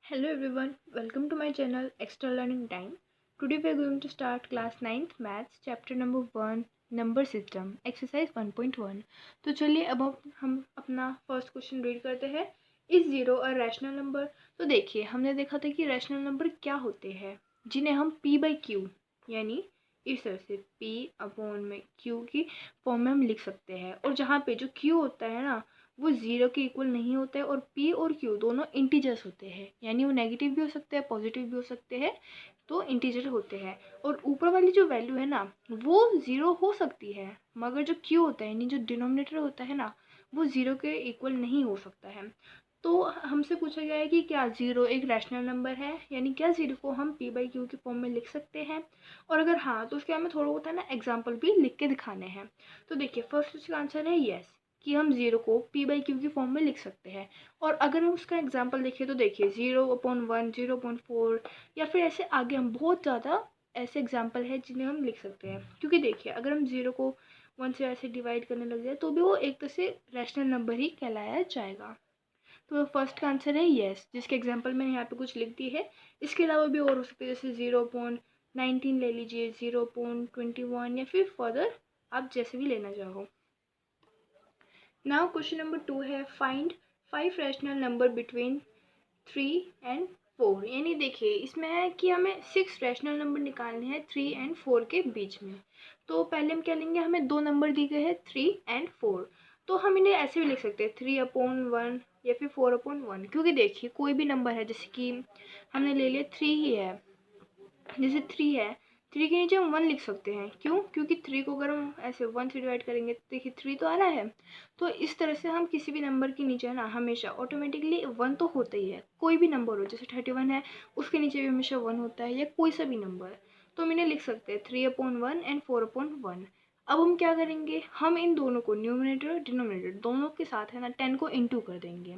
Hello everyone, welcome to my channel Extra Learning Time. Today we are going to start class 9th Maths chapter number 1 Number System exercise 1.1. तो चलिए अब हम अपना first question read करते हैं. Is zero a rational number. तो देखिए हमने देखा था कि रैशनल नंबर क्या होते हैं जिन्हें हम p बाई क्यू यानी इस तरह से p अपॉन में q की फॉर्म में हम लिख सकते हैं. और जहाँ पे जो q होता है ना वो ज़ीरो के इक्वल नहीं होता है और p और q दोनों इंटीजर्स होते हैं यानी वो नेगेटिव भी हो सकते हैं पॉजिटिव भी हो सकते हैं तो इंटीजर होते हैं. और ऊपर वाली जो वैल्यू है ना वो ज़ीरो हो सकती है मगर जो q होता है यानी जो डिनोमिनेटर होता है ना वो ज़ीरो के इक्वल नहीं हो सकता है. तो हमसे पूछा गया है कि क्या ज़ीरो एक रैशनल नंबर है यानी क्या ज़ीरो को हम p बाई क्यू की फॉर्म में लिख सकते हैं. और अगर हाँ तो उसके हमें थोड़ा बहुत है ना एग्जाम्पल भी लिख के दिखाने हैं. तो देखिए फर्स्ट उसका आंसर है येस कि हम ज़ीरो को p बाई क्यू की फॉर्म में लिख सकते हैं. और अगर हम उसका एग्जांपल देखें तो देखिए 0/1 0.4 या फिर ऐसे आगे हम बहुत ज़्यादा ऐसे एग्जांपल है जिन्हें हम लिख सकते हैं. क्योंकि देखिए अगर हम 0 को 1 से ऐसे डिवाइड करने लग जाए तो भी वो एक तरह से रैशनल नंबर ही कहलाया जाएगा. तो फर्स्ट का आंसर है येस जिसके एग्जाम्पल मैंने यहाँ पे कुछ लिख दी है. इसके अलावा भी और हो सकते हैं जैसे 0.19 ले लीजिए 0.21 या फिर फर्दर आप जैसे भी लेना चाहो. नाउ क्वेश्चन नंबर 2 है find 5 rational number between 3 and 4. यानी देखिए इसमें है कि हमें 6 रैशनल नंबर निकालने हैं 3 एंड 4 के बीच में. तो पहले हम क्या लेंगे हमें दो नंबर दी गए हैं 3 एंड 4. तो हम इन्हें ऐसे भी लिख सकते हैं 3/1 या फिर 4/1. क्योंकि देखिए कोई भी नंबर है जैसे कि हमने ले लिया 3 ही है. जैसे 3 है 3 के नीचे हम 1 लिख सकते हैं. क्यों? क्योंकि 3 को अगर हम ऐसे 1 से डिवाइड करेंगे तो देखिए 3 तो आ रहा है. तो इस तरह से हम किसी भी नंबर के नीचे ना हमेशा ऑटोमेटिकली 1 तो होता ही है. कोई भी नंबर हो जैसे 31 है उसके नीचे भी हमेशा 1 होता है या कोई सा भी नंबर. तो हम इन्हें लिख सकते हैं 3/1 एंड 4/1. अब हम क्या करेंगे हम इन दोनों को न्यूमरेटर और डिनोमिनेटर दोनों के साथ है ना 10 को इंटू कर देंगे.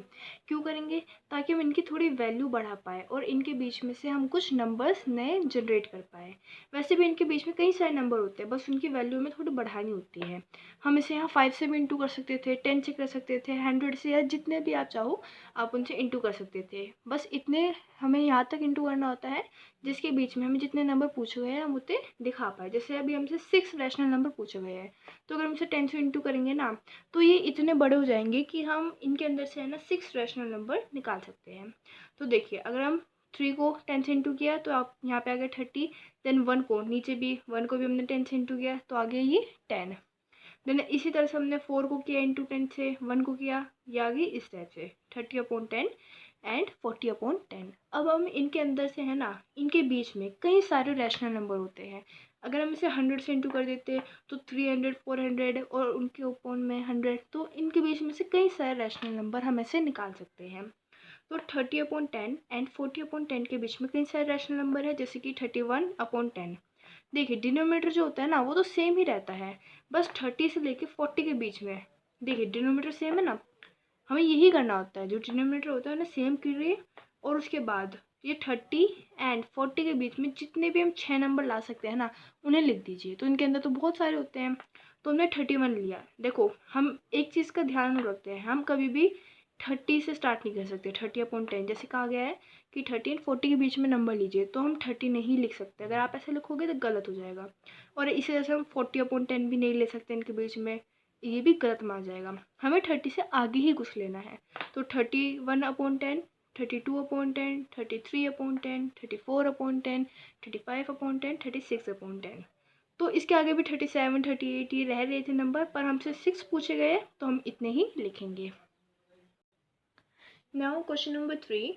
क्यों करेंगे? ताकि हम इनकी थोड़ी वैल्यू बढ़ा पाए और इनके बीच में से हम कुछ नंबर्स नए जनरेट कर पाए. वैसे भी इनके बीच में कई सारे नंबर होते हैं बस उनकी वैल्यू में थोड़ी बढ़ानी होती है. हम इसे यहाँ 5 से भी इंटू कर सकते थे 10 से कर सकते थे 100 से या जितने भी आप चाहो आप उनसे इंटू कर सकते थे. बस इतने हमें यहाँ तक इंटू करना होता है जिसके बीच में हमें जितने नंबर पूछे गए हैं हम उतने दिखा पाए. जैसे अभी हमसे 6 रैशनल नंबर पूछे गए हैं तो अगर हम इसे 10 से इंटू करेंगे ना तो ये इतने बड़े हो जाएंगे कि हम इनके अंदर से है ना 6 रैशनल नंबर निकाल सकते हैं. तो देखिए अगर हम 3 को 10 से इंटू किया तो आप यहाँ पे आ गए 30. देन 1 को नीचे भी 1 को भी हमने 10 से इंटू किया तो आ गया ये 10. देन इसी तरह से हमने 4 को किया इंटू 10 से 1 को किया ये आ गई इस टाइप से 30/10 एंड 40/10. अब हम इनके अंदर से है ना इनके बीच में कई सारे रैशनल नंबर होते हैं. अगर हम इसे 100 से इंटू कर देते तो 300 400 और उनके ऊपर में 100 तो इनके बीच में से कई सारे रैशनल नंबर हम ऐसे निकाल सकते हैं. तो 30/10 एंड 40/10 के बीच में कई सारे रैशनल नंबर है जैसे कि 31/10. देखिए डिनोमिनेटर जो होता है ना वो तो सेम ही रहता है बस 30 से लेके 40 के बीच में. देखिए डिनोमिनेटर सेम है ना हमें यही करना होता है जो डिनोमिनेटर होता है ना सेम करिए और उसके बाद ये 30 एंड 40 के बीच में जितने भी हम 6 नंबर ला सकते हैं ना उन्हें लिख दीजिए. तो इनके अंदर तो बहुत सारे होते हैं तो हमने 31 लिया. देखो हम एक चीज़ का ध्यान रखते हैं हम कभी भी 30 से स्टार्ट नहीं कर सकते. 30/10 जैसे कहा गया है कि 30 एंड 40 के बीच में नंबर लीजिए तो हम 30 नहीं लिख सकते. अगर आप ऐसे लिखोगे तो गलत हो जाएगा. और इसी तरह से हम 40/10 भी नहीं ले सकते इनके बीच में ये भी गलत मान जाएगा. हमें 30 से आगे ही कुछ लेना है. तो 31/10 32/10 33/10 34/10 35/10 36/10. तो इसके आगे भी 37 38 ये रह रहे थे नंबर पर हमसे 6 पूछे गए तो हम इतने ही लिखेंगे. Now question number 3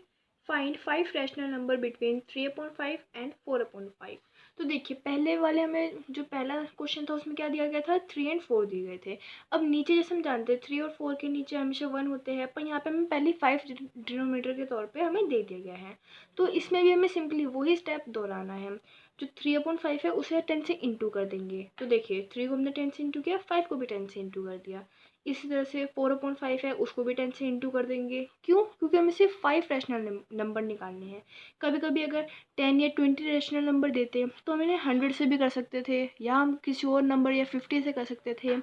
find 5 rational number between 3/5 and 4/5. तो देखिए पहले वाले हमें जो पहला क्वेश्चन था उसमें क्या दिया गया था 3 एंड 4 दिए गए थे. अब नीचे जैसे हम जानते हैं 3 और 4 के नीचे हमेशा 1 होते हैं पर यहाँ पे हमें पहले 5 डिनोमिनेटर के तौर पे हमें दे दिया गया है. तो इसमें भी हमें सिंपली वही स्टेप दोहराना है. जो 3/5 है उसे 10 से इंटू कर देंगे. तो देखिए 3 को हमने 10 से इंटू किया 5 को भी 10 से इंटू कर दिया. इसी तरह से 4/5 है उसको भी 10 से इंटू कर देंगे. क्यों? क्योंकि हमें सिर्फ 5 रैशनल नंबर निकालने हैं. कभी कभी अगर 10 या 20 रैशनल नंबर देते तो हम इन्हें 100 से भी कर सकते थे या हम किसी और नंबर या 50 से कर सकते थे.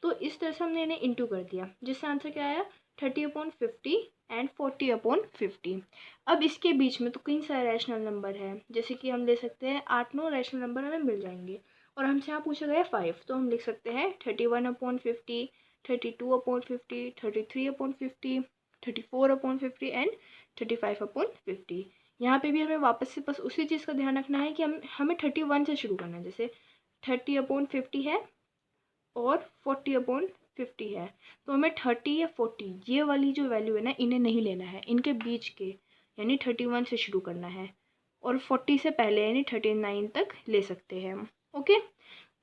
तो इस तरह से हमने इन्हें इंटू कर दिया जिससे आंसर क्या आया 30/50 एंड 40/50। अब इसके बीच में तो कई सारे रैशनल नंबर हैं, जैसे कि हम ले सकते हैं 8-9 रैशनल नंबर हमें मिल जाएंगे, और हमसे यहाँ पूछा गया 5, तो हम लिख सकते हैं 31/50, 32/50, 33/50, 34/50 एंड 35/50। यहाँ पे भी हमें वापस से बस उसी चीज़ का ध्यान रखना है कि हमें 31 से शुरू करना है। जैसे 30/50 है और 40/50 है, तो हमें 30 या 40 ये वाली जो वैल्यू है ना, इन्हें नहीं लेना है, इनके बीच के यानी 31 से शुरू करना है, और 40 से पहले यानी 39 तक ले सकते हैं हम। ओके,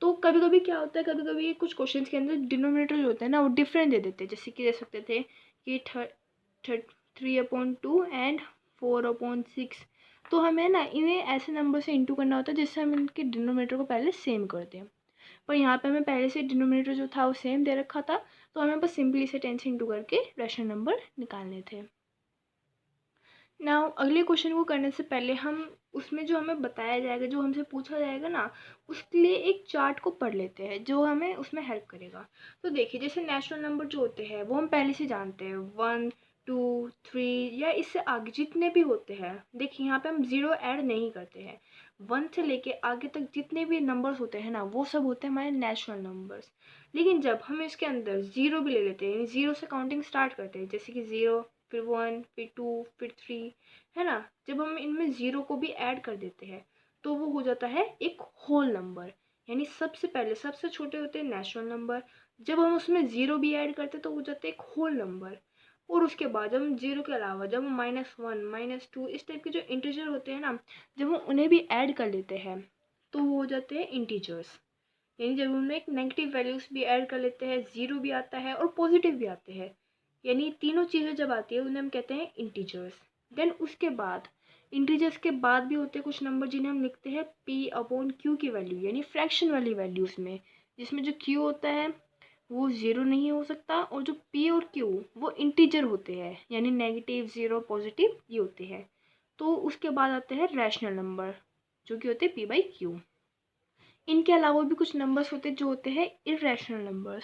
तो कभी कभी क्या होता है, कभी कभी कुछ क्वेश्चंस के अंदर डिनोमिनेटर जो होता है ना वो डिफरेंट दे देते हैं, जैसे कि दे सकते थे कि 3/2 एंड 4/6। तो हमें ना इन्हें ऐसे नंबर से इंटू करना होता है जिससे हम इनके डिनोमिनेटर को पहले सेम कर दें, पर यहाँ पे हमें पहले से डिनोमिनेटर जो था वो सेम दे रखा था, तो हमें बस सिंपली इसे 10 से इंटू करके रैशनल नंबर निकालने थे। नाउ अगले क्वेश्चन को करने से पहले हम उसमें जो हमें बताया जाएगा, जो हमसे पूछा जाएगा ना, उसके लिए एक चार्ट को पढ़ लेते हैं जो हमें उसमें हेल्प करेगा। तो देखिए, जैसे नेचुरल नंबर जो होते हैं वो हम पहले से जानते हैं, 1, 2, 3 या इससे आगे जितने भी होते हैं। देखिए यहाँ पे हम ज़ीरो ऐड नहीं करते हैं, 1 से लेके आगे तक जितने भी नंबर्स होते हैं ना वो सब होते हैं हमारे नेचुरल नंबर्स। लेकिन जब हम इसके अंदर ज़ीरो भी ले लेते हैं, यानी ज़ीरो से काउंटिंग स्टार्ट करते हैं, जैसे कि 0, फिर 1, फिर 2, फिर 3, है ना, जब हम इनमें ज़ीरो को भी ऐड कर देते हैं तो वो हो जाता है एक होल नंबर। यानी सबसे पहले सबसे छोटे होते हैं नेचुरल नंबर, जब हम उसमें ज़ीरो भी ऐड करते हैं तो हो जाता है एक होल नंबर। और उसके बाद जब हम ज़ीरो के अलावा जब हम -1, -2 इस टाइप के जो इंटीजर होते हैं ना, जब हम उन्हें भी ऐड कर लेते हैं तो वो हो जाते हैं इंटीजर्स। यानी जब उनमें एक नेगेटिव वैल्यूज़ भी ऐड कर लेते हैं, ज़ीरो भी आता है और पॉजिटिव भी आते हैं, यानी तीनों चीज़ें जब आती है उन्हें हम कहते हैं इंटीजर्स। देन उसके बाद इंटीजर्स के बाद भी होते हैं कुछ नंबर जिन्हें हम लिखते हैं p/q की वैल्यू, यानी फ्रैक्शन वाली वैल्यूज़ में, जिसमें जो q होता है वो ज़ीरो नहीं हो सकता, और जो p और q वो इंटीजर होते हैं, यानी नेगेटिव, ज़ीरो, पॉजिटिव ये होते हैं। तो उसके बाद आते हैं रैशनल नंबर जो कि होते हैं p/q। इनके अलावा भी कुछ नंबर्स होते हैं जो होते हैं इर्रेशनल नंबर्स,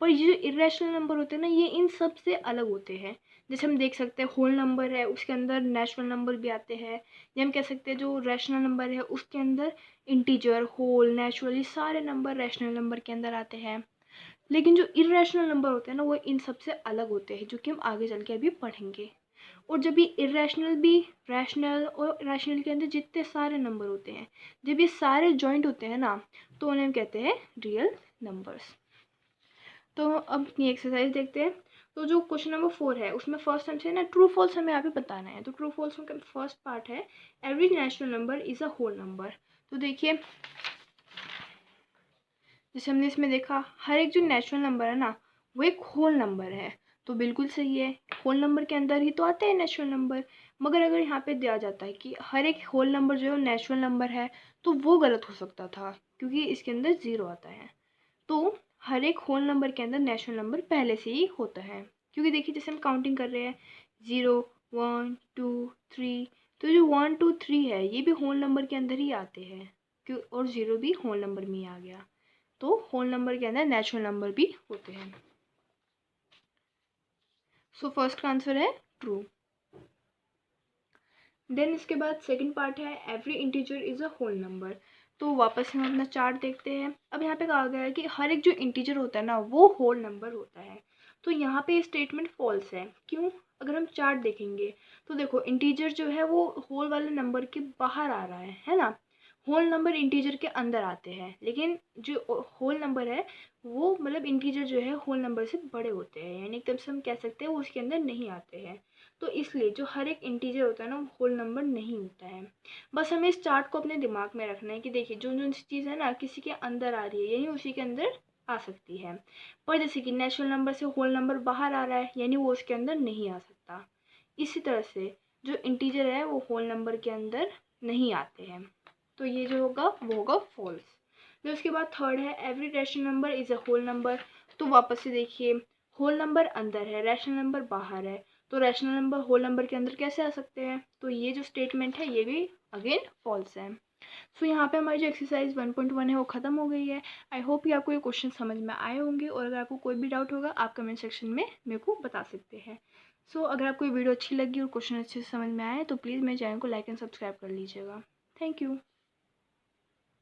पर ये जो इर्रेशनल नंबर होते हैं ना ये इन सब से अलग होते हैं। जैसे हम देख सकते हैं होल नंबर है उसके अंदर नेचुरल नंबर भी आते हैं, या हम कह सकते हैं जो रैशनल नंबर है उसके अंदर इंटीजर, होल, नेचुरल ये सारे नंबर रैशनल नंबर के अंदर आते हैं। लेकिन जो इर्रेशनल नंबर होते हैं ना वो इन सब से अलग होते हैं, जो कि हम आगे चल के अभी पढ़ेंगे। और जब ये इरेशनल भी, रैशनल और रैशनल के अंदर जितने सारे नंबर होते हैं, जब ये सारे जॉइंट होते हैं ना तो उन्हें हम कहते हैं रियल नंबर्स। तो अब ये एक्सरसाइज देखते हैं। तो जो क्वेश्चन नंबर 4 है उसमें फर्स्ट हमसे ना ट्रू फॉल्स हमें यहाँ पे बताना है। तो ट्रू फॉल्स में फर्स्ट पार्ट है every natural number is a whole number. तो देखिए जैसे हमने इसमें देखा हर एक जो नेचुरल नंबर है ना वो एक होल नंबर है, तो बिल्कुल सही है, होल नंबर के अंदर ही तो आते हैं नेचुरल नंबर। मगर अगर यहाँ पे दिया जाता है कि हर एक होल नंबर जो है नेचुरल नंबर है तो वो गलत हो सकता था, क्योंकि इसके अंदर ज़ीरो आता है। तो हर एक होल नंबर के अंदर नेचुरल नंबर पहले से ही होता है, क्योंकि देखिए जैसे हम काउंटिंग कर रहे हैं 0, 1, 2, 3, तो जो 1, 2, 3 है ये भी होल नंबर के अंदर ही आते हैं, क्यों, और ज़ीरो भी होल नंबर में ही आ गया। तो होल नंबर के अंदर नेचुरल नंबर भी होते हैं। सो फर्स्ट का आंसर है ट्रू। देन इसके बाद सेकंड पार्ट है every integer is a whole number. तो वापस हम अपना चार्ट देखते हैं। अब यहाँ पे कहा गया है कि हर एक जो इंटीजर होता है ना वो होल नंबर होता है। तो यहाँ पे स्टेटमेंट फॉल्स है। क्यों? अगर हम चार्ट देखेंगे तो देखो इंटीजर जो है वो होल वाले नंबर के बाहर आ रहा है ना। होल नंबर इंटीजर के अंदर आते हैं, लेकिन जो होल नंबर है वो मतलब इंटीजर जो है होल नंबर से बड़े होते हैं, यानी एकदम से हम कह सकते हैं वो उसके अंदर नहीं आते हैं। तो इसलिए जो हर एक इंटीजर होता है ना वो होल नंबर नहीं होता है। बस हमें इस चार्ट को अपने दिमाग में रखना है कि देखिए जो जो चीज़ है ना किसी के अंदर आ रही है यानी उसी के अंदर आ सकती है, पर जैसे कि नेचुरल नंबर से होल नंबर बाहर आ रहा है यानी वो उसके अंदर नहीं आ सकता। इसी तरह से जो इंटीजर है वो होल नंबर के अंदर नहीं आते हैं। तो ये जो होगा वो होगा फॉल्स। फिर उसके बाद थर्ड है every rational number is a whole number. तो वापस से देखिए होल नंबर अंदर है, रैशनल नंबर बाहर है, तो रैशनल नंबर होल नंबर के अंदर कैसे आ सकते हैं? तो ये जो स्टेटमेंट है ये भी अगेन फॉल्स है। सो यहाँ पे हमारी जो एक्सरसाइज 1.1 है वो ख़त्म हो गई है। आई होप कि आपको ये क्वेश्चन समझ में आए होंगे, और अगर आपको कोई भी डाउट होगा आप कमेंट सेक्शन में मेरे को बता सकते हैं। सो अगर आपको ये वीडियो अच्छी लगी और क्वेश्चन अच्छे से समझ में आए तो प्लीज़ मेरे चैनल को लाइक एंड सब्सक्राइब कर लीजिएगा। Thank you.